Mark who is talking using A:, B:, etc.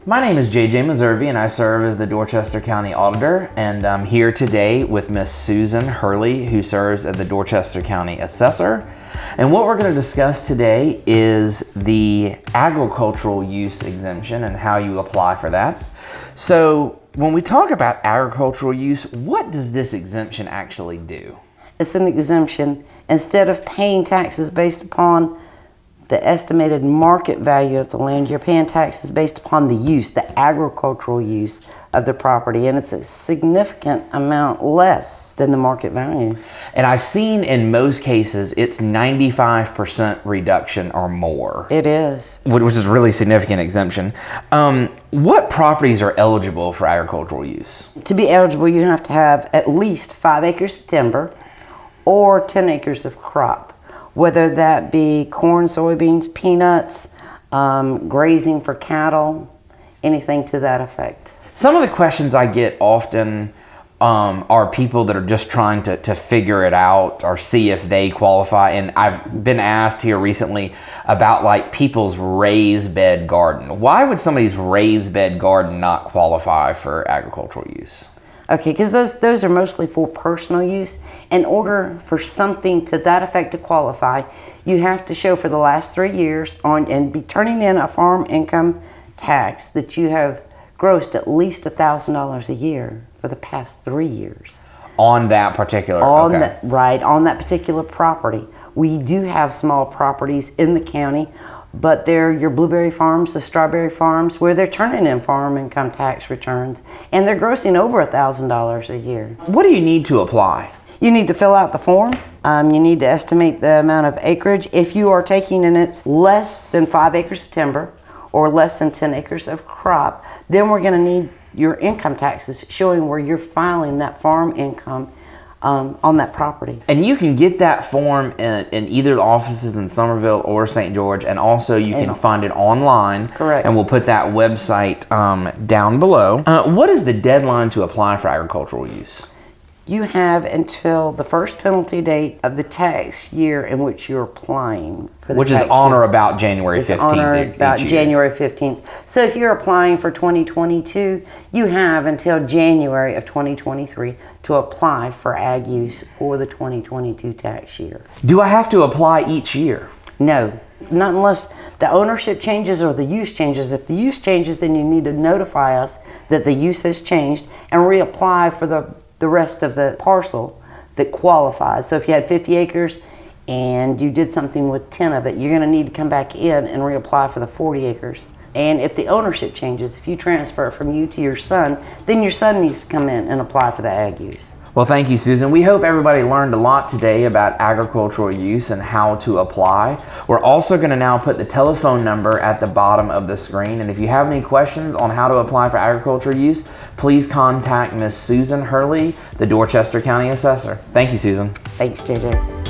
A: My name is JJ Messervy and I serve as the Dorchester County Auditor, and I'm here today with Miss Susan Hurley, who serves as the Dorchester County Assessor. And what we're going to discuss today is the agricultural use exemption and how you apply for that. So when we talk about agricultural use, what does this exemption actually do?
B: It's an exemption. Instead of paying taxes based upon the estimated market value of the land, you're paying taxes based upon the use, the agricultural use of the property, and it's a significant amount less than the market value.
A: And I've seen in most cases it's 95% reduction or more.
B: It is.
A: Which is a really significant exemption. What properties are eligible for agricultural use?
B: To be eligible, you have to have at least 5 acres of timber or 10 acres of crop, whether that be corn, soybeans, peanuts, grazing for cattle, anything to that effect.
A: Some of the questions I get often are people that are just trying to figure it out or see if they qualify. And I've been asked here recently about like people's raised bed garden. Why would somebody's raised bed garden not qualify for agricultural use?
B: Okay, because those are mostly for personal use. In order for something to that effect to qualify, you have to show for the last 3 years and be turning in a farm income tax that you have grossed at least $1,000 a year for the past 3 years.
A: On that particular,
B: on
A: okay.
B: On that particular property. We do have small properties in the county, but they're your blueberry farms, the strawberry farms, where they're turning in farm income tax returns, and they're grossing over $1,000 a year.
A: What do you need to apply?
B: You need to fill out the form. You need to estimate the amount of acreage. If you are taking and it's less than 5 acres of timber or less than 10 acres of crop, then we're going to need your income taxes showing where you're filing that farm income on that property.
A: And you can get that form in either the offices in Somerville or St. George, and also you can find it online.
B: Correct.
A: And we'll put that website down below. What is the deadline to apply for agricultural use?
B: You have until the first penalty date of the tax year in which you're applying for the
A: Which is on or about January 15th.
B: On or about January 15th. So if you're applying for 2022, you have until January of 2023 to apply for ag use for the 2022 tax year.
A: Do I have to apply each year?
B: No, not unless the ownership changes or the use changes. If the use changes, then you need to notify us that the use has changed and reapply for the rest of the parcel that qualifies. So if you had 50 acres and you did something with 10 of it, you're going to need to come back in and reapply for the 40 acres. And if the ownership changes, if you transfer it from you to your son, then your son needs to come in and apply for the ag use.
A: Well, thank you, Susan. We hope everybody learned a lot today about agricultural use and how to apply. We're also going to now put the telephone number at the bottom of the screen. And if you have any questions on how to apply for agricultural use, please contact Miss Susan Hurley, the Dorchester County Assessor. Thank you, Susan.
B: Thanks, JJ.